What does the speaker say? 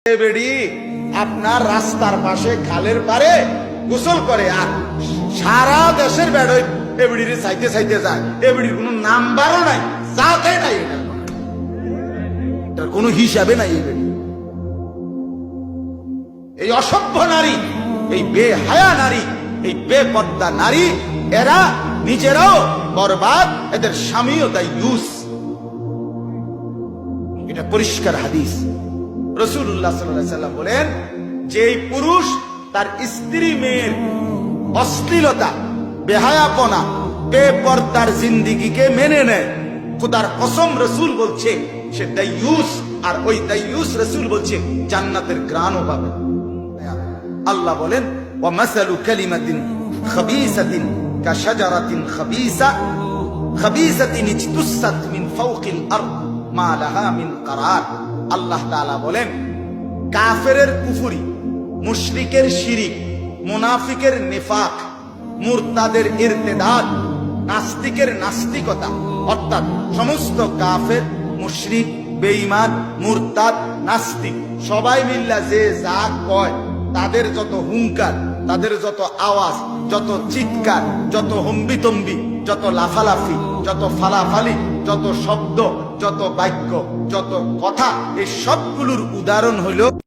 বেড়ি আপনার রাস্তার পাশে খালের পারে গোসল করে আর সারা দেশের বেড়ই এবিডির চাইতে চাইতে যায়। এবিডির কোনো নাম্বারও নাই, চাতে নাই, এটার কোনো হিসাবে নাই। এই অসভ্য নারী, এই বেহায়া নারী, এই বেপর্দা নারী, এরা নিজেরাও বরবাদ, এদের স্বামীও তাই ইউজ। এটা পরিষ্কার হাদিস। রাসূলুল্লাহ সাল্লাল্লাহু আলাইহি ওয়াসাল্লাম বলেন, যেই পুরুষ তার স্ত্রী মেয়ের অশ্লীলতা, বেহায়াপনা, বেপর্দার জিন্দেগিকে মেনে নেয়, খোদার কসম রাসূল বলছে সে দাইয়ুস। আর ওই দাইয়ুস রাসূল বলছে জান্নাতের ঘ্রাণও পাবে। আল্লাহ বলেন, ওয়া মাসালু কালিমাতিন খাবিসাতিন কাশাজারাতিন খাবিসাতিন ইজতুসাত মিন ফাওকিল আরদ মা লাহা মিন কারার। আল্লাহ তাআলা বলেন, কাফেরের কুফরি, মুশরিকের শিরিক, মুনাফিকের নিফাক, মুরতাদের ইরতিদাদ, নাস্তিকের নাস্তিকতা, অর্থাৎ সমস্ত কাফের, মুশরিক, বেঈমান, মুরতাদ, নাস্তিক সবাই মিল্লা যে যা কয়, তাদের যত হুঙ্কার, তাদের যত আওয়াজ, যত চিৎকার, যত হম্বিতম্বি, যত লাফালাফি, যত ফালাফালি, যত শব্দ, যত বাক্য, যত কথা, এই সবগুলোর উদাহরণ হইল